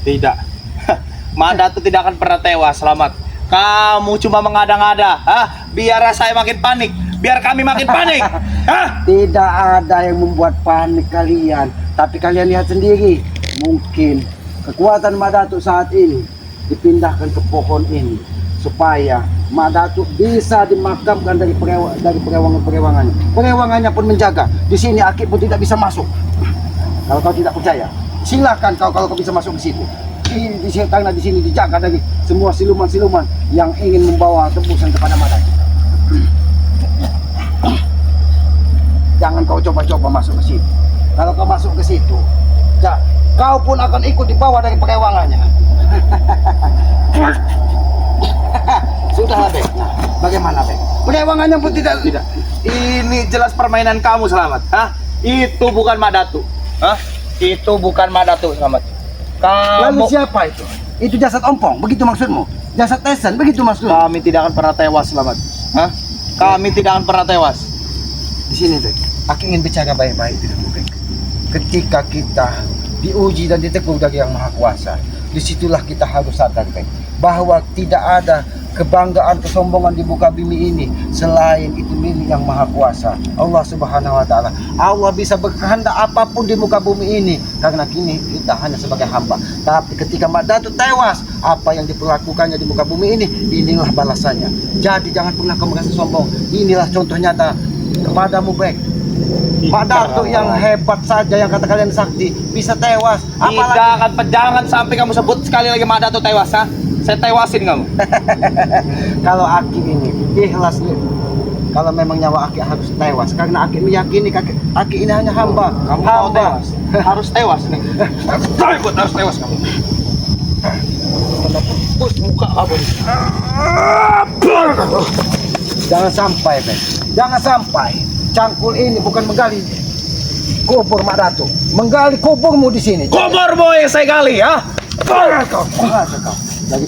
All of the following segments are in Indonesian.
Tidak. Madato tidak akan pernah tewas, selamat. Kamu cuma mengada-ngada, biar saya makin panik, biar kami makin panik. Tidak ada yang membuat panik kalian, tapi kalian lihat sendiri. Mungkin kekuatan Madato saat ini dipindahkan ke pohon ini supaya Madato bisa dimakamkan dari perewangan-perewangannya. Perewangannya pun menjaga. Di sini Aki pun tidak bisa masuk. Kalau kau tidak percaya, silakan kalau kau bisa masuk ke situ. Ini karena di sini dijaga dari semua siluman-siluman yang ingin membawa tebusan kepada Madato. Jangan kau coba-coba masuk ke situ. Kalau kau masuk ke situ, kau pun akan ikut dibawa dari perewangannya. Sudah, Bek. Nah, bagaimana, Bek? Perewangannya pun tidak. Ini jelas permainan kamu, Selamat. Itu bukan Madato. Itu bukan Madato, Selamat. Lalu siapa itu? Itu jasad ompong, begitu maksudmu? Jasad Tesan, begitu maksudmu? Kami tidak akan pernah tewas, Selamat. Kami tidak akan pernah tewas. Di sini, Bek. Aku ingin bicara baik-baik denganmu, Bek. Ketika kita diuji dan ditegur dari Yang Maha Kuasa, disitulah kita harus sadar, Bek, bahwa tidak ada kebanggaan, kesombongan di muka bumi ini selain itu milik Yang Maha Kuasa, Allah Subhanahu wa Ta'ala. Allah bisa berkehendak apapun di muka bumi ini karena kini kita hanya sebagai hamba. Tapi ketika Madato tewas, apa yang diperlakukannya di muka bumi ini, inilah balasannya. Jadi jangan pernah kau merasa sombong. Inilah contoh nyata kepadamu, Bek. Madato yang hebat saja, yang kata kalian sakti, bisa tewas. Apalagi Jangan sampai kamu sebut sekali lagi Madato tewas, saya tewasin kamu. Kalau Aki ini ikhlas nih, kalau memang nyawa Aki harus tewas karena Aki meyakini Aki ini hanya hamba. Kamu hamba. mau tewas, harus tewas nih. Harus tewas kamu. Tembus muka kamu. Jangan sampai, Ben. Jangan sampai cangkul ini bukan menggali kubur Madato, menggali kuburmu di sini. Kuburmu yang saya gali, Kau. Dari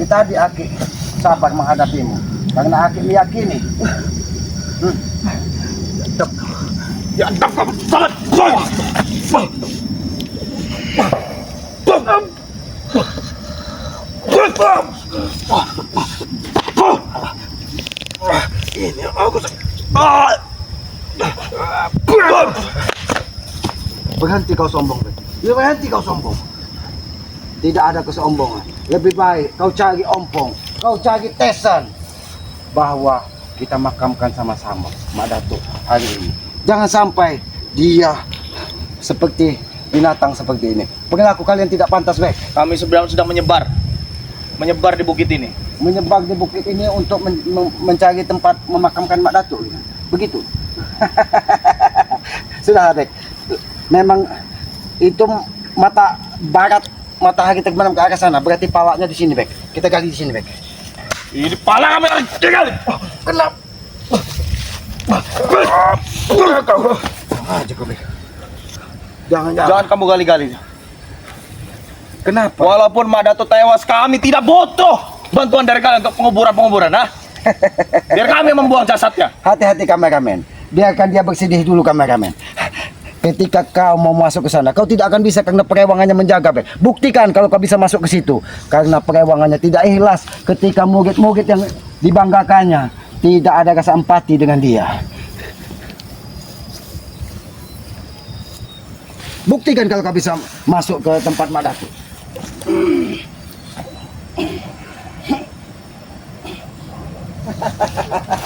tadi Aki sabar menghadapimu karena Aki meyakini. Ya, kamu sangat. Ini aku. Berhenti kau sombong, Ben. Berhenti kau sombong. Tidak ada kesombongan. Lebih baik kau cari ompong, kau cari Tesan, bahwa kita makamkan sama-sama Madato hari ini. Jangan sampai dia seperti binatang seperti ini. Perilaku kalian tidak pantas, Bek. Kami sedang menyebar di bukit ini. Menyebar di bukit ini untuk mencari tempat memakamkan Madato. Begitu. Sudah, Bek. Memang itu mata barat matahari terbenam ke arah sana, berarti palanya di sini, Bek. Kita gali di sini, Bek. Ini pala kami lagi gali. Kenapa? Aja kau, Bek. Jangan Kamu gali-gali. Kenapa? Walaupun Madato tewas, kami tidak butuh bantuan dari kalian untuk penguburan, Biar kami membuang jasadnya. Hati-hati kameramen. Biarkan dia bersedih dulu, kameramen. Ketika kau mau masuk ke sana, kau tidak akan bisa karena perewangannya menjaga, Bek. Buktikan kalau kau bisa masuk ke situ. Karena perewangannya tidak ikhlas ketika murid-murid yang dibanggakannya tidak ada rasa empati dengan dia. Buktikan kalau kau bisa masuk ke tempat Madato.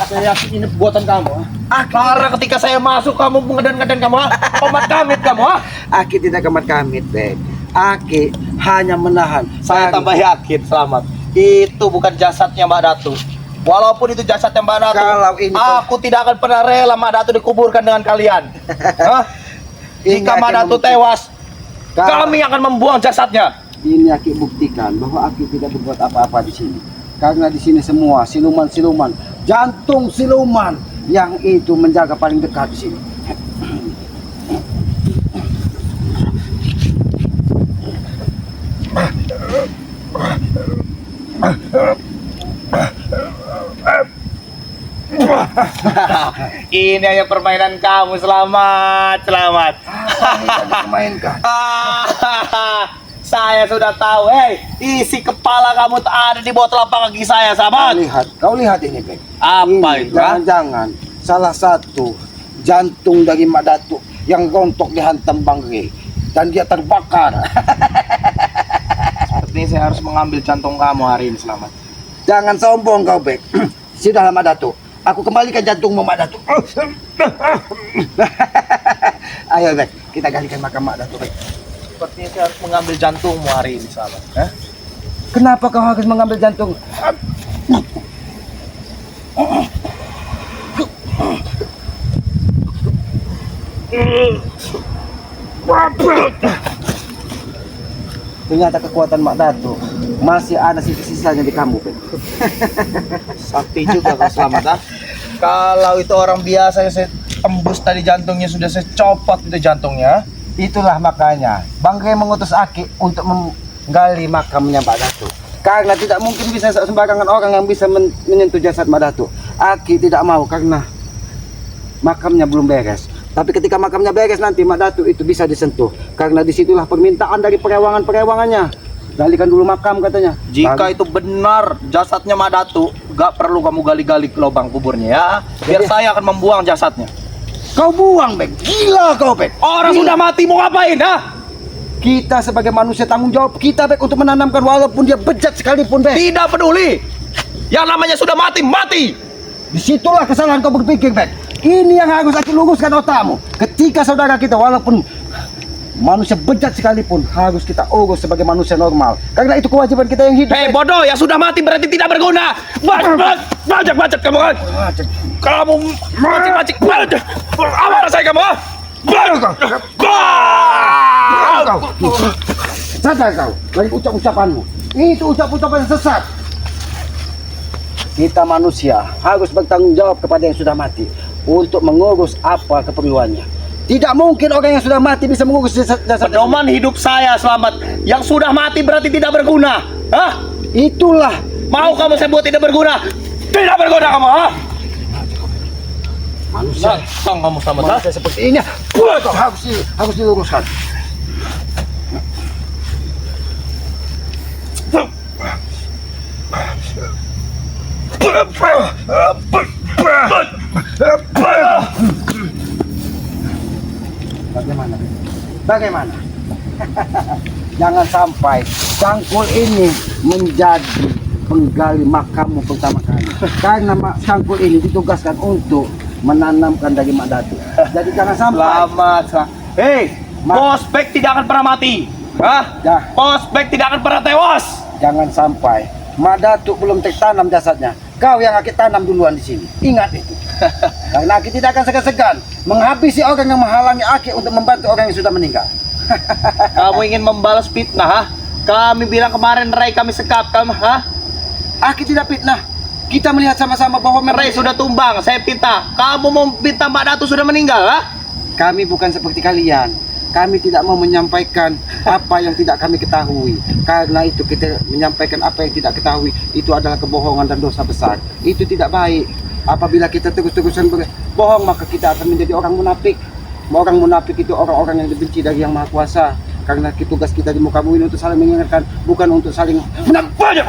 Saya yakin ini buatan kamu. Karena ketika saya masuk, kamu mengedan-ngedan kamu, komat kamit kamu. Aki tidak kemat kamit, Bek. Aki hanya menahan. Saya tambah yakin, Selamat. Itu bukan jasadnya Mbak Datu. Walaupun itu jasadnya Mbak Datu, Kalau ini aku tidak akan pernah rela Mbak Datu dikuburkan dengan kalian. Jika Ini Mbak Aki Datu membuktikan. tewas, Kalau- kami akan membuang jasadnya. Ini Aki buktikan bahwa Aki tidak berbuat apa-apa di sini. Karena di sini semua siluman-siluman, jantung siluman yang itu menjaga paling dekat di sini. Ini hanya permainan kamu, selamat. Mainkan. saya sudah tahu. Hei, isi kepala kamu ada di bawah telapak kaki saya, sahabat. Kau lihat ini, Bek. Apa Ini itu? Ha? jangan-jangan salah satu jantung dari Mak Datuk yang rontok dihantam bangke dan dia terbakar. Sepertinya saya harus mengambil jantung kamu hari ini, Selamat. Jangan sombong kau, Bek. Sudahlah, Mak Datuk. Aku kembalikan jantungmu, Mak Datuk. Ayo, Bek. Kita galikan makam Mak Datuk, Bek. Sepertinya saya harus mengambil jantungmu hari ini, Selamat. Hah? Kenapa kau harus mengambil jantung? Ternyata kekuatan Mak Datuk masih ada sisa-sisanya di kamu, Bek. Sakti juga kau, Selamat. Ha? Kalau itu orang biasa yang saya tembus tadi jantungnya, sudah saya copot itu jantungnya. Itulah makanya Bangke mengutus Aki untuk menggali makamnya Mak Datuk. Karena tidak mungkin bisa sembarangan orang yang bisa menyentuh jasad Mak Datuk. Aki tidak mau karena makamnya belum beres. Tapi ketika makamnya beres nanti Mak Datuk itu bisa disentuh. Karena disitulah permintaan dari perewangan-perewangannya. Galikan dulu makam katanya. Jika itu benar jasadnya Madatu, gak perlu kamu gali-gali ke lubang kuburnya ya. Biar Jadi- saya akan membuang jasadnya. Kau buang, Bek. Gila kau, Bek. Orang Gila. sudah mati mau ngapain, ha? Kita sebagai manusia tanggung jawab kita, Bek, untuk menanamkan walaupun dia bejat sekalipun, Bek. Tidak peduli. Yang namanya sudah mati, mati. Disitulah kesalahan kau berpikir, Bek. Ini yang harus aku luruskan otakmu. Ketika saudara kita walaupun manusia bejat sekalipun harus kita urus sebagai manusia normal. Karena itu kewajiban kita yang hidup. Hei Bek. bodoh, yang sudah mati berarti tidak berguna. Bajak kamu kan? Macet. Kamu macik-macik. Amarah saya kamu, ha? Kau. Sadar kau dari ucap-ucapanmu. Itu ucap-ucapan yang sesat. Kita manusia harus bertanggung jawab kepada yang sudah mati untuk mengurus apa keperluannya. Tidak mungkin orang yang sudah mati bisa mengurus jasad. Pedoman hidup saya Selamat. Yang sudah mati berarti tidak berguna. Hah? Itulah Mau kamu saya buat tidak berguna? Tidak berguna kamu, ha? manusia. Sang kamu Selamat, ha? Manusia seperti ini harus diluruskan. Bagaimana? Bagaimana? Jangan sampai cangkul ini menjadi penggali makammu pertama kali. Karena cangkul ini ditugaskan untuk menanamkan dari Mak Datuk. Jadi jangan sampai. Selamat. Hei, Prospek tidak akan pernah mati. Hah? Ya. Prospek tidak akan pernah tewas. Jangan sampai Mak Datuk belum tertanam jasadnya. Kau yang Aki tanam duluan di sini. Ingat itu. Karena Aki tidak akan segan-segan menghabisi orang yang menghalangi Aki untuk membantu orang yang sudah meninggal. Kamu ingin membalas fitnah, ha? Kami bilang kemarin Ray kami sekap, kamu, ha? Aki tidak fitnah. Kita melihat sama-sama bahwa Ray sudah tumbang, saya fitnah. Kamu mau fitnah Mbak Datu sudah meninggal, ha? Kami bukan seperti kalian. Kami tidak mau menyampaikan apa yang tidak kami ketahui. Karena itu kita menyampaikan apa yang tidak ketahui itu adalah kebohongan dan dosa besar. Itu tidak baik. Apabila kita terus-terusan berbohong maka kita akan menjadi orang munafik. Orang munafik itu orang-orang yang dibenci dari Yang Maha Kuasa. Karena tugas kita di muka bumi ini untuk saling mengingatkan, bukan untuk saling Banyak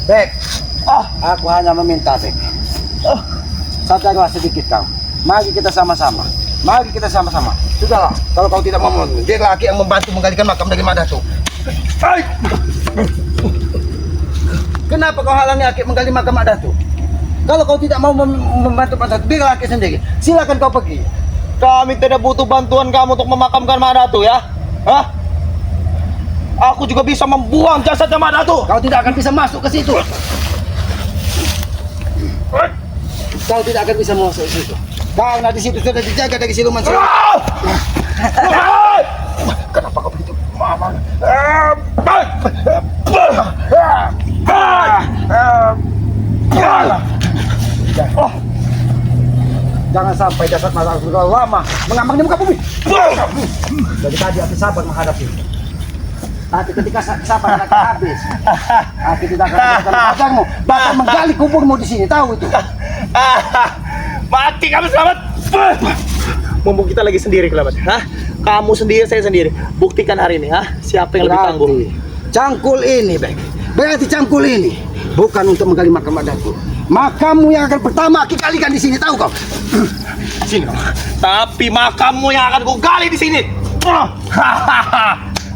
Bek, aku hanya meminta, Bek. Sadarlah sedikit kau. Mari kita sama-sama. Mari kita sama-sama. Sudahlah, kalau kau tidak mau, dia laki yang membantu menggalikan makam dari Mak Datuk. Kenapa kau halangi Aki menggali makam Mak Datuk? Kalau kau tidak mau membantu Mak Datuk, biar Aki sendiri. Silakan kau pergi. Kami tidak butuh bantuan kamu untuk memakamkan Mbak Datu, ya? Hah? Aku juga bisa membuang jasadnya Mbak Datu. Kau tidak akan bisa masuk ke situ. Kau tidak akan bisa masuk ke situ. Karena di situ sudah dijaga dari siluman siluman. Kenapa kau begitu? Jangan sampai jasad Mas Agus terlalu lama mengambang di muka bumi. Dari tadi aku sabar menghadapi. Tapi ketika siapa anak habis, aku tidak akan melepaskan pedangmu. Bahkan menggali kuburmu di sini, tahu itu? Mati kamu selamat. Mumpung kita lagi sendiri Kelabat. Hah? Kamu sendiri, saya sendiri. Buktikan hari ini, hah? Siapa yang lebih tangguh? Cangkul ini, Bek. Berarti cangkul ini bukan untuk menggali makam Adatu. Makammu yang akan pertama aku kalikan di sini, tahu kau? Sini kau. Tapi makammu yang akan kugali di sini.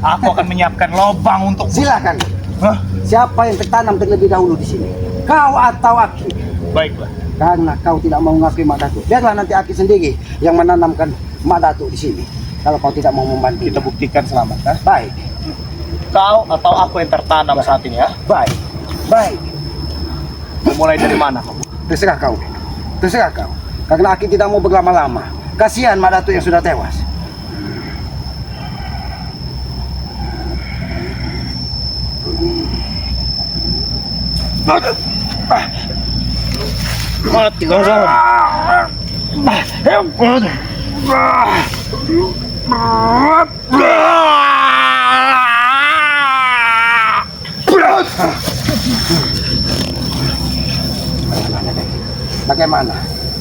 Aku akan menyiapkan lubang untuk. Silakan. Hah? Siapa yang tertanam terlebih dahulu di sini? Kau atau Aki? Baiklah. Karena kau tidak mau mengakui Mak Datuk, biarlah nanti Aki sendiri yang menanamkan Mak Datuk di sini. Kalau kau tidak mau membantu, Kita buktikan selamat, hah? baik, Kau atau aku yang tertanam saat ini, ya? baik, baik. Mulai dari mana kamu? Terserah kau, terserah kau. Karena Aki tidak mau berlama-lama. Kasihan Mak Datuk yang sudah tewas. Mati kau sama. Bagaimana?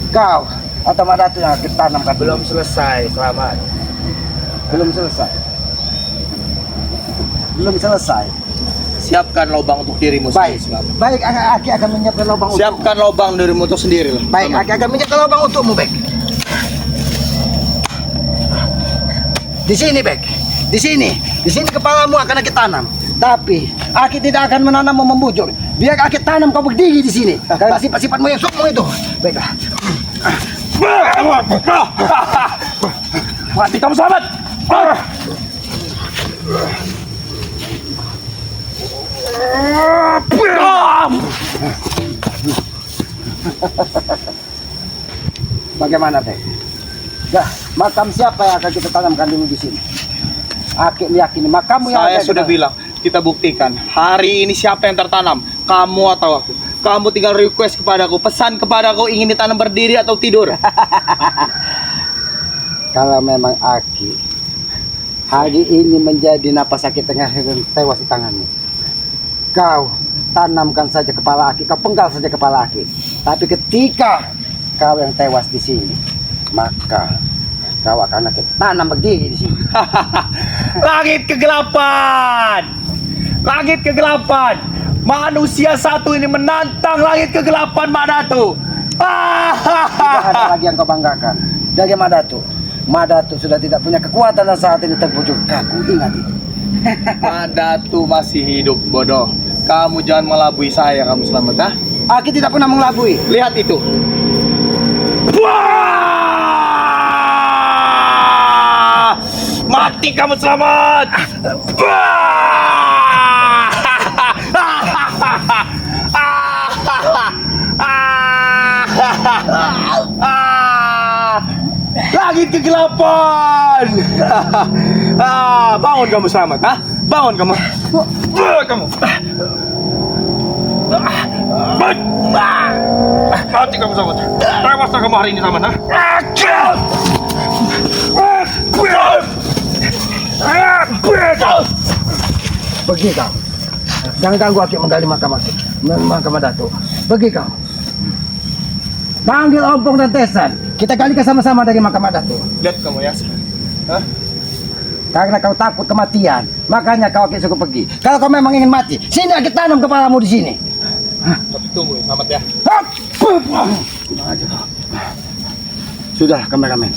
Kau atau Mak Datuk yang akan tanamkan? Belum selesai, selamat. Belum selesai. Belum selesai. Siapkan lubang untuk dirimu Baik, sendiri, selamat. baik. Aki akan menyiapkan lubang untuk. Siapkan lubang dirimu untuk sendiri lah. Baik, Aki akan menyiapkan lubang untukmu, Bek. Di sini, Bek. Di sini. Di sini kepalamu akan Aki tanam. Tapi Aki tidak akan menanam membujur. Biar Aki tanam kau berdiri di sini. Karena sifat-sifatmu yang sombong itu. Baiklah. Mati kamu selamat. Bagaimana, Bek? Dah, makam siapa yang akan kita tanamkan dulu di sini? Aki meyakini makammu yang Saya akan sudah kita- bilang, kita buktikan. Hari ini siapa yang tertanam? Kamu atau aku? Kamu tinggal request kepadaku, pesan kepadaku ingin ditanam berdiri atau tidur. Kalau memang Aki hari ini menjadi napas sakit tengah dan tewas di tanganmu, kau tanamkan saja kepala Aki, kau penggal saja kepala Aki. Tapi ketika kau yang tewas di sini, maka kau akan Aki tanam berdiri di sini. Langit kegelapan! Langit kegelapan! Manusia satu ini menantang langit kegelapan, Mak Datuk. Tidak ada lagi yang kau banggakan. Dari Mak Datuk. Mak Datuk sudah tidak punya kekuatan dan saat ini terbujur kaku. Ingat itu. Mak Datuk masih hidup, bodoh. Kamu jangan melabui saya, kamu selamat, ha? Aki tidak pernah mengelabui. Lihat itu. Wah! Mati kamu selamat. Langit kegelapan. Bangun kamu selamat, ha? Bangun kamu. Kamu. Mati kamu selamat. Tewaslah kamu hari ini selamat, ha? Pergi kau. Jangan ganggu Aki menggali makam Aki. Makam Datuk. Pergi kau. Panggil Ompong dan Tesan. Kita gali sama-sama dari makam Datuk. Lihat kamu ya. Hah? Karena kau takut kematian, makanya kau Aki suruh pergi. Kalau kau memang ingin mati, sini Aki tanam kepalamu di sini. Tapi tunggu, selamat ya. Sudah, kameramen.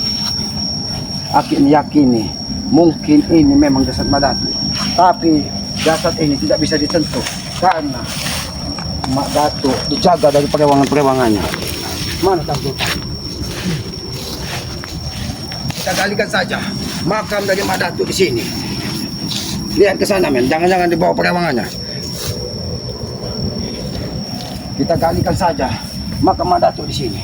Aki meyakini mungkin ini memang jasad Mak Datuk. Tapi jasad ini tidak bisa disentuh karena Mak Datuk dijaga dari perewangan-perewangannya. Mana tangguh? Kita galikan saja makam dari Mak Datuk di sini. Lihat ke sana, men. Jangan-jangan dibawa perewangannya. Kita galikan saja makam Mak Datuk di sini.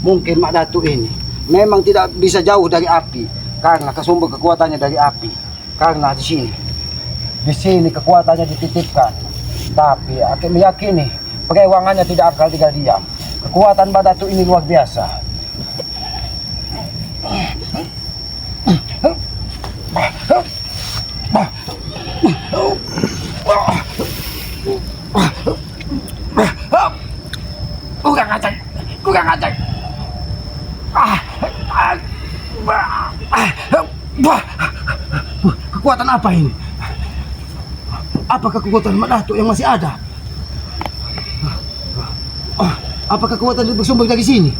Mungkin Mak Datuk ini memang tidak bisa jauh dari api karena kesumber kekuatannya dari api. Karena di sini kekuatannya dititipkan. Tapi Aki meyakini perewangannya tidak akan tinggal diam. Kekuatan Mak Datuk ini luar biasa. Kurang ajar. Kekuatan apa ini? Apakah kekuatan Mak Datuk yang masih ada? Apakah kekuatan itu bersumber dari sini?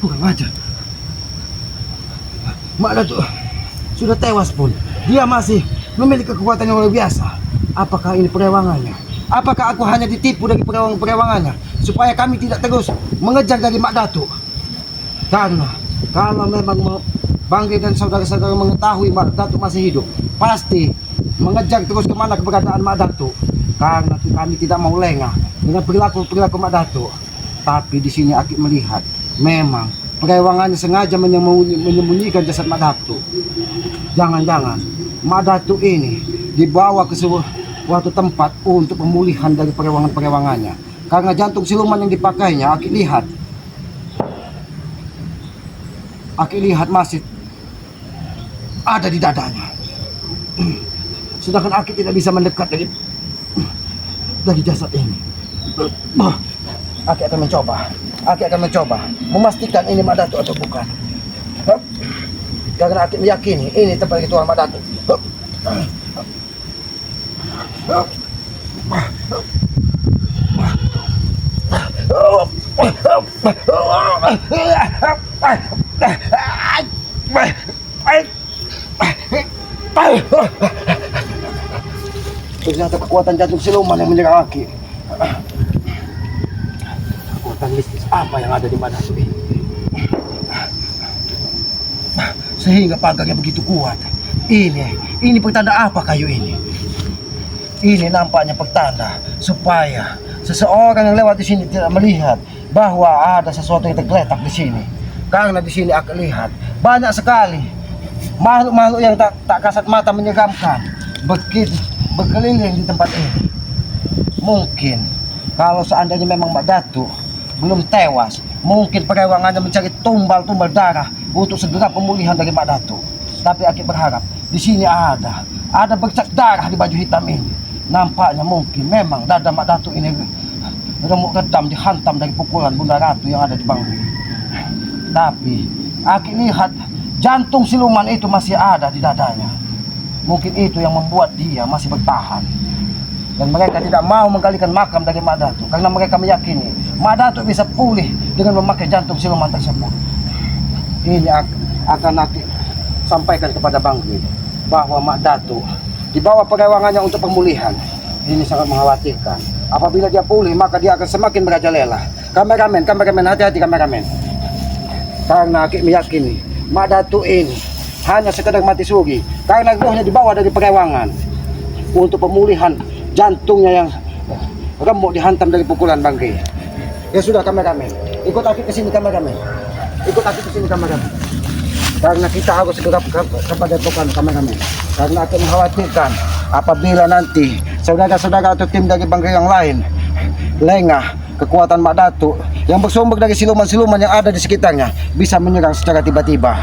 Kurang ajar. Mak Datuk sudah tewas pun, dia masih memiliki kekuatan yang luar biasa. Apakah ini perewangannya? Apakah aku hanya ditipu dari perewangannya supaya kami tidak terus mengejar dari Mak Datuk? Karena kalau memang Bangge dan saudara-saudara mengetahui Mak Datuk masih hidup, pasti mengejar terus kemana keberadaan Mak Datuk. Karena kami tidak mau lengah dengan perilaku Mak Datuk. Tapi di sini Aki melihat memang perewangannya sengaja menyembunyikan jasad Mak Datuk. Jangan-jangan Mak Datuk ini dibawa ke suatu tempat untuk pemulihan dari perewangannya. Karena jantung siluman yang dipakainya, Aki lihat masih ada di dadanya. Sedangkan Aki tidak bisa mendekat dari jasad ini. Aki akan mencoba memastikan ini Mak Datuk atau bukan. Karena Aki meyakini ini tempat ritual Mak Datuk. Ternyata kekuatan jantung siluman yang menyerang Aki. Kekuatan mistis apa yang ada di Mak Datuk ini? Sehingga pagarnya begitu kuat. Ini pertanda apa kayu ini? Ini nampaknya pertanda supaya seseorang yang lewat di sini tidak melihat bahwa ada sesuatu yang tergeletak di sini. Karena di sini aku lihat banyak sekali makhluk-makhluk yang tak kasat mata menyeramkan berkeliling di tempat ini. Mungkin kalau seandainya memang Mak Datuk belum tewas, mungkin perewangannya mencari tumbal-tumbal darah untuk segera pemulihan dari Mak Datuk. Tapi Aki berharap di sini ada bercak darah di baju hitam ini. Nampaknya mungkin memang dada Mak Datuk ini remuk redam dihantam dari pukulan Bunda Ratu yang ada di Bangli. Tapi Aki lihat jantung siluman itu masih ada di dadanya. Mungkin itu yang membuat dia masih bertahan. Dan mereka tidak mau menggalikan makam dari Mak Datuk karena mereka meyakini Mak Datuk bisa pulih dengan memakai jantung siluman tersebut. Ini akan Aki sampaikan kepada Bangli bahwa Mak Datuk dibawa perewangannya untuk pemulihan. Ini sangat mengkhawatirkan. Apabila dia pulih, maka dia akan semakin merajalela. Kameramen, hati-hati kameramen. Karena Aki meyakini Mak Datuk ini hanya sekedar mati suri karena rohnya dibawa dari perewangan untuk pemulihan jantungnya yang remuk dihantam dari pukulan Bangge. Ya sudah kameramen, ikut Aki ke sini kameramen. Karena kita harus segera kepada tokan kameramen. Karena Aki mengkhawatirkan apabila nanti saudara-saudara atau tim dari Bangge yang lain lengah kekuatan Mak Datuk yang bersumber dari siluman-siluman yang ada di sekitarnya bisa menyerang secara tiba-tiba.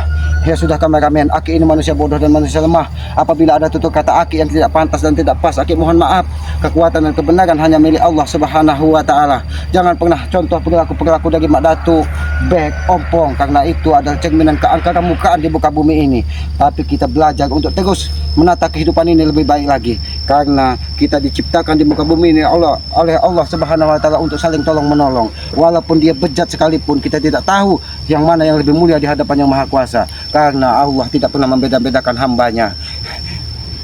Ya sudah kameramen, Aki ini manusia bodoh dan manusia lemah. Apabila ada tutur kata Aki yang tidak pantas dan tidak pas, Aki mohon maaf. Kekuatan dan kebenaran hanya milik Allah Subhanahu wa Ta'ala. Jangan pernah contoh perilaku dari Mak Datuk bek ompong, karena itu adalah cerminan keangkaran mukaan di muka bumi ini. Tapi kita belajar untuk terus menata kehidupan ini lebih baik lagi, karena kita diciptakan di muka bumi ini oleh Allah Subhanahu wa Ta'ala untuk saling tolong menolong. Walaupun dia bejat sekalipun, kita tidak tahu yang mana yang lebih mulia di hadapan yang Maha Kuasa, karena Allah tidak pernah membeda-bedakan hambanya.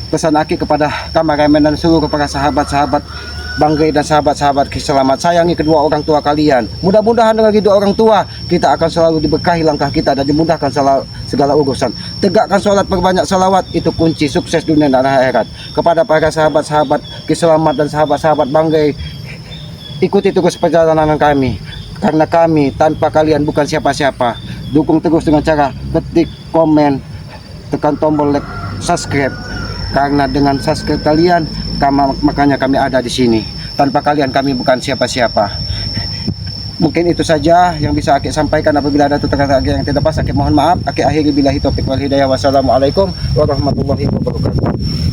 Pesan Aki kepada kameramen dan seluruh para sahabat-sahabat Bangge dan sahabat-sahabat selamat, sayangi kedua orang tua kalian. Mudah-mudahan dengan kedua orang tua kita akan selalu diberkahi langkah kita dan dimudahkan segala urusan. Tegakkan sholat, perbanyak salawat, itu kunci sukses dunia dan akhirat. Kepada para sahabat-sahabat selamat dan sahabat-sahabat Bangge, ikuti terus perjalanan kami, karena kami tanpa kalian bukan siapa-siapa. Dukung terus dengan cara ketik, komen, tekan tombol like, subscribe. Karena dengan subscribe kalian, makanya kami ada di sini. Tanpa kalian kami bukan siapa-siapa. Mungkin itu saja yang bisa Aki sampaikan. Apabila ada kata-kata yang tidak pas, Aki mohon maaf. Aki akhiri billahi taufiq wal hidayah. Wassalamualaikum warahmatullahi wabarakatuh.